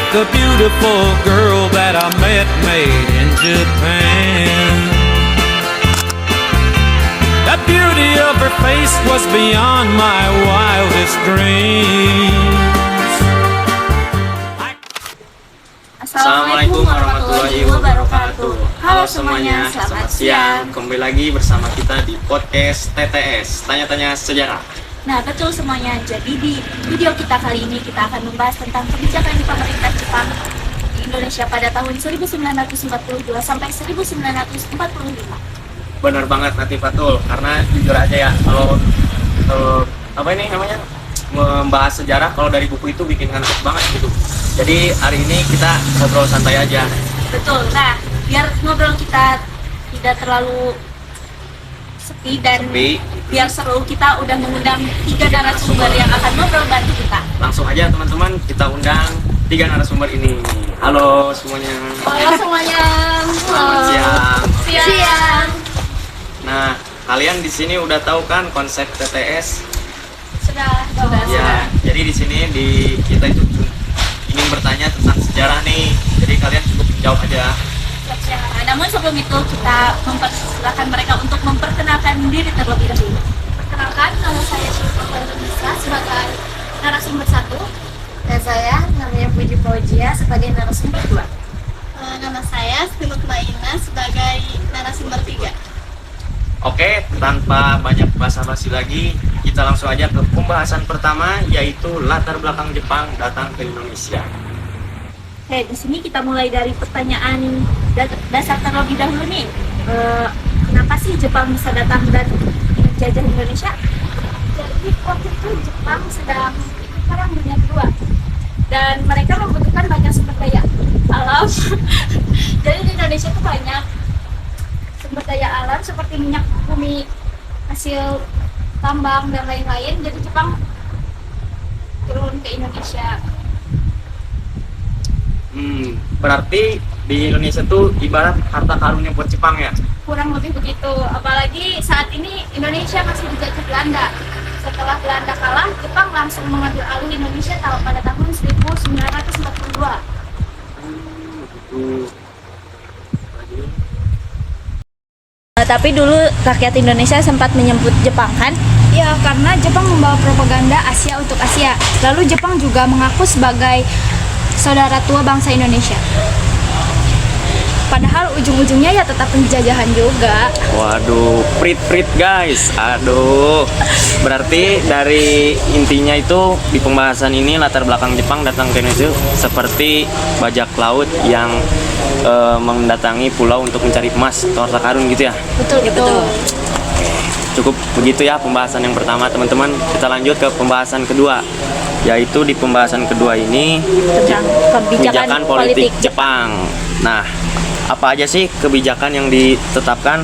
like a beautiful girl that I met made in Japan. The beauty of her face was beyond my wildest dreams. Assalamualaikum warahmatullahi wabarakatuh. Halo semuanya, selamat siang. Kembali lagi bersama kita di podcast TTS, Tanya-Tanya Sejarah. Nah, betul semuanya. Jadi di video kita kali ini kita akan membahas tentang kebijakan di pemerintah Jepang di Indonesia pada tahun 1942 sampai 1945. Bener banget nanti Fatul, karena jujur aja ya, kalau apa ini namanya membahas sejarah kalau dari buku itu bikin ngantuk banget gitu. Jadi hari ini kita ngobrol santai aja. Betul. Nah, biar ngobrol kita tidak terlalu sepi dan biar seru, kita udah mengundang 3 narasumber yang akan ngobrol bantu kita. Langsung aja teman-teman, kita undang 3 narasumber ini. Halo semuanya. Halo semuanya. Selamat siang. Siang. Nah, kalian di sini udah tahu kan konsep TTS? Sudah. Ya, jadi di sini kita itu ingin bertanya tentang sejarah nih. Jadi kalian cukup jawab aja. Nah, namun sebelum itu kita mempersilahkan mereka untuk memperkenalkan diri terlebih dahulu. Perkenalkan, nama saya Syifa Nisa sebagai narasumber 1 dan saya namanya Puji Fauzia sebagai narasumber 2. Nama saya Sri Mutmainah sebagai narasumber 3. Oke, tanpa banyak basa-basi lagi, kita langsung aja ke pembahasan pertama, yaitu latar belakang Jepang datang ke Indonesia. Oke, di sini kita mulai dari pertanyaan dasar terlebih dahulu nih. Kenapa sih Jepang bisa datang dan menjajah Indonesia? Jadi waktu itu Jepang sedang ikut perang dunia kedua dan mereka membutuhkan banyak sumber daya alam. Jadi di Indonesia itu banyak sumber daya alam seperti minyak bumi, hasil tambang dan lain-lain. Jadi Jepang turun ke Indonesia. Berarti di Indonesia tuh ibarat harta karunnya buat Jepang ya? Kurang lebih begitu, apalagi saat ini Indonesia masih dijajah Belanda. Setelah Belanda kalah, Jepang langsung mengambil alih Indonesia pada tahun 1942. Tapi dulu rakyat Indonesia sempat menyebut Jepang kan? Ya, karena Jepang membawa propaganda Asia untuk Asia. Lalu Jepang juga mengaku sebagai saudara tua bangsa Indonesia. Padahal ujung-ujungnya ya tetap penjajahan juga. Waduh, prit guys. Aduh. Berarti dari intinya itu di pembahasan ini latar belakang Jepang datang ke Indonesia seperti bajak laut yang mendatangi pulau untuk mencari emas atau harta karun gitu ya. Betul. Cukup begitu ya pembahasan yang pertama teman-teman. Kita lanjut ke pembahasan kedua, yaitu di pembahasan kedua ini Tentang kebijakan politik Jepang. Nah, apa aja sih kebijakan yang ditetapkan?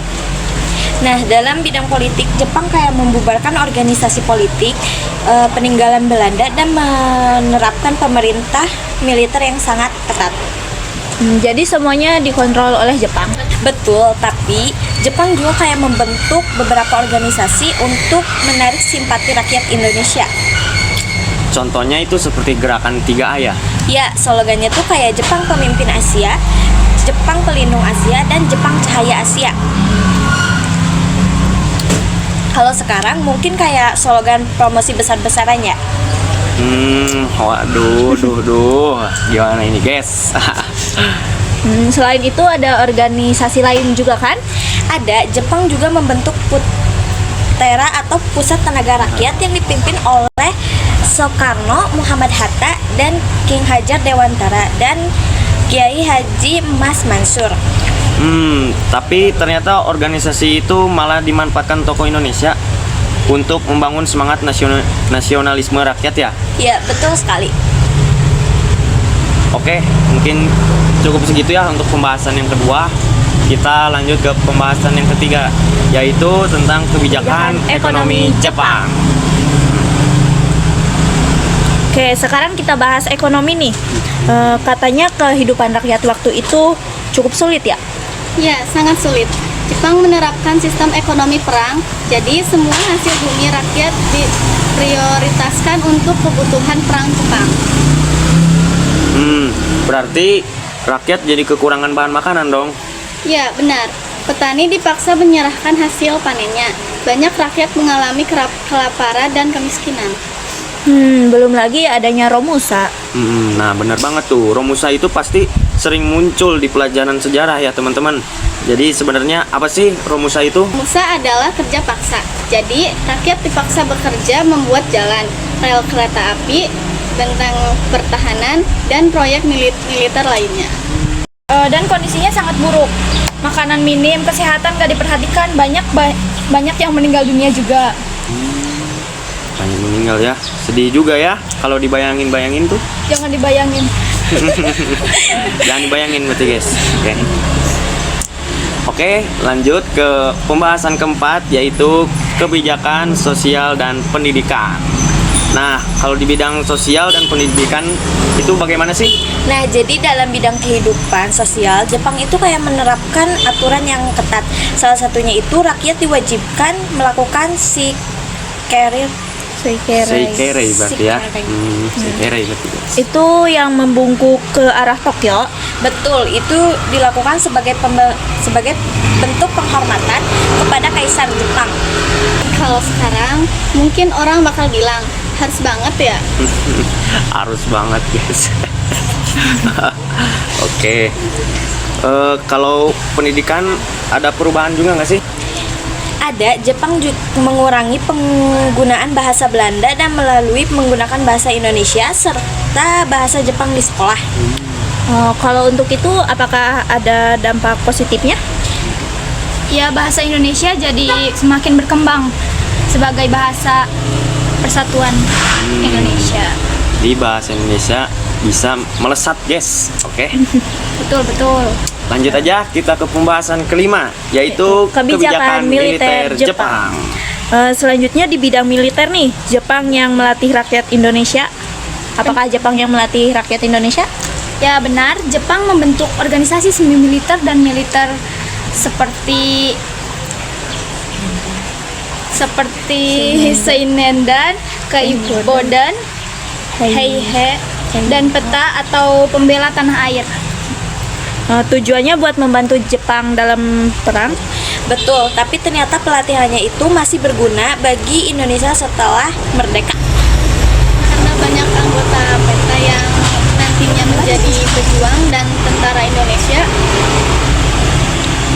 Nah, dalam bidang politik, Jepang kayak membubarkan organisasi politik peninggalan Belanda dan menerapkan pemerintah militer yang sangat ketat. Jadi semuanya dikontrol oleh Jepang. Betul, tapi Jepang juga kayak membentuk beberapa organisasi untuk menarik simpati rakyat Indonesia. Contohnya itu seperti gerakan 3A ya? Ya, slogannya tuh kayak Jepang Pemimpin Asia, Jepang Pelindung Asia, dan Jepang Cahaya Asia. Kalau sekarang mungkin kayak slogan promosi besar-besaran ya. Waduh, gimana ini guys? Selain itu ada organisasi lain juga kan? Ada, Jepang juga membentuk Putera atau Pusat Tenaga Rakyat yang dipimpin oleh Soekarno, Muhammad Hatta, dan King Hajar Dewantara dan Kiai Haji Mas Mansur. Tapi ternyata organisasi itu malah dimanfaatkan tokoh Indonesia untuk membangun semangat nasionalisme rakyat ya? Ya, betul sekali. Oke, mungkin cukup segitu ya untuk pembahasan yang kedua. Kita lanjut ke pembahasan yang ketiga, yaitu tentang kebijakan ekonomi Jepang. Oke, sekarang kita bahas ekonomi nih. Katanya kehidupan rakyat waktu itu cukup sulit ya? Ya, sangat sulit. Jepang menerapkan sistem ekonomi perang, jadi semua hasil bumi rakyat diprioritaskan untuk kebutuhan perang Jepang. Berarti rakyat jadi kekurangan bahan makanan dong. Ya, benar. Petani dipaksa menyerahkan hasil panennya. Banyak rakyat mengalami kelaparan dan kemiskinan. Belum lagi adanya Romusa. Nah, benar banget tuh. Romusa itu pasti sering muncul di pelajaran sejarah ya, teman-teman. Jadi sebenarnya apa sih Romusa itu? Musa adalah kerja paksa. Jadi, rakyat dipaksa bekerja membuat jalan, rel kereta api, bentang pertahanan, dan proyek militer lainnya. Dan kondisinya sangat buruk. Makanan minim, kesehatan gak diperhatikan, banyak yang meninggal dunia juga. Banyak meninggal ya. Sedih juga ya kalau dibayangin tuh. Jangan dibayangin. Jangan dibayangin berarti guys. Oke, lanjut ke pembahasan keempat, yaitu kebijakan sosial dan pendidikan. Nah, kalau di bidang sosial dan pendidikan itu bagaimana sih? Nah, jadi dalam bidang kehidupan sosial, Jepang itu kayak menerapkan aturan yang ketat. Salah satunya itu rakyat diwajibkan melakukan Seikere berarti ya. Seikere berarti guys. Itu yang membungkuk ke arah Tokyo. Betul, itu dilakukan sebagai bentuk penghormatan kepada Kaisar Jepang. Kalau sekarang, mungkin orang bakal bilang, harus banget ya. Harus banget guys. Oke. Kalau pendidikan ada perubahan juga nggak sih? Ada, Jepang mengurangi penggunaan bahasa Belanda dan melalui menggunakan bahasa Indonesia serta bahasa Jepang di sekolah. Kalau untuk itu, apakah ada dampak positifnya? Ya, bahasa Indonesia jadi semakin berkembang sebagai bahasa persatuan Indonesia. Di bahasa Indonesia bisa melesat guys. Oke. Betul. Lanjut aja kita ke pembahasan kelima, yaitu kebijakan militer Jepang. Selanjutnya di bidang militer nih, Jepang yang melatih rakyat Indonesia. Apakah Jepang yang melatih rakyat Indonesia? Ya, benar. Jepang membentuk organisasi semi militer dan militer seperti Seinendan, Keibodan, Heihe, dan Peta atau pembela tanah air. Tujuannya buat membantu Jepang dalam perang. Betul, tapi ternyata pelatihannya itu masih berguna bagi Indonesia setelah merdeka. Karena banyak anggota PETA yang nantinya menjadi pejuang dan tentara Indonesia.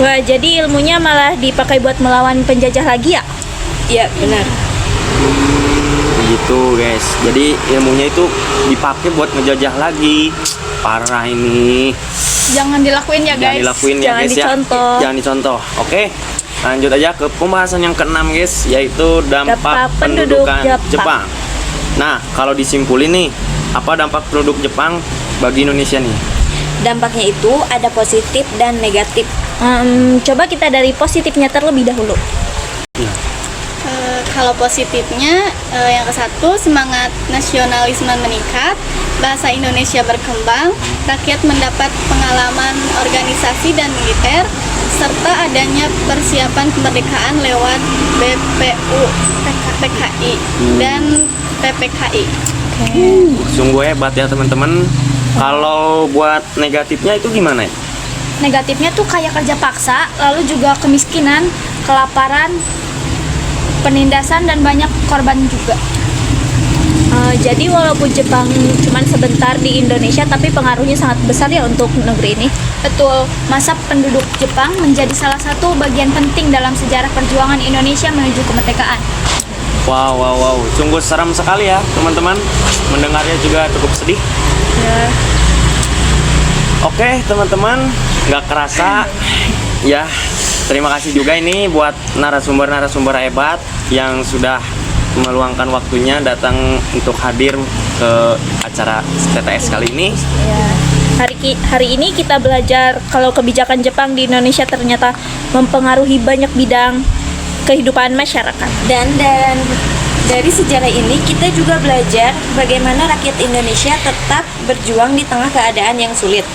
Wah, jadi ilmunya malah dipakai buat melawan penjajah lagi ya? Iya, benar. Gitu guys. Jadi ilmunya itu dipakai buat ngejajah lagi. Parah ini. Jangan dilakuin ya Jangan guys. dilakuin ya Jangan guys dicontoh. ya. Jangan dicontoh. Oke. Lanjut aja ke pembahasan yang keenam guys, yaitu dampak Dampak penduduk pendudukan Jepang. Jepang. Nah, kalau disimpulin nih, apa dampak penduduk Jepang bagi Indonesia nih? Dampaknya itu ada positif dan negatif. Coba kita dari positifnya terlebih dahulu. Kalau positifnya, yang ke satu, semangat nasionalisme meningkat, bahasa Indonesia berkembang, rakyat mendapat pengalaman organisasi dan militer, serta adanya persiapan kemerdekaan lewat BPU, PKI, dan PPKI. Sungguh hebat ya teman-teman. Kalau buat negatifnya itu gimana ya? Negatifnya tuh kayak kerja paksa, lalu juga kemiskinan, kelaparan, penindasan, dan banyak korban juga. Jadi walaupun Jepang cuman sebentar di Indonesia, tapi pengaruhnya sangat besar ya untuk negeri ini. Betul, masa penduduk Jepang menjadi salah satu bagian penting dalam sejarah perjuangan Indonesia menuju kemerdekaan. Wow. Sungguh seram sekali ya teman-teman. Mendengarnya juga cukup sedih. Ya. Oke teman-teman, nggak kerasa ya. Terima kasih juga ini buat narasumber-narasumber hebat yang sudah meluangkan waktunya datang untuk hadir ke acara TTS kali ini. Ya. Hari ini kita belajar kalau kebijakan Jepang di Indonesia ternyata mempengaruhi banyak bidang kehidupan masyarakat. Dan dari sejarah ini kita juga belajar bagaimana rakyat Indonesia tetap berjuang di tengah keadaan yang sulit.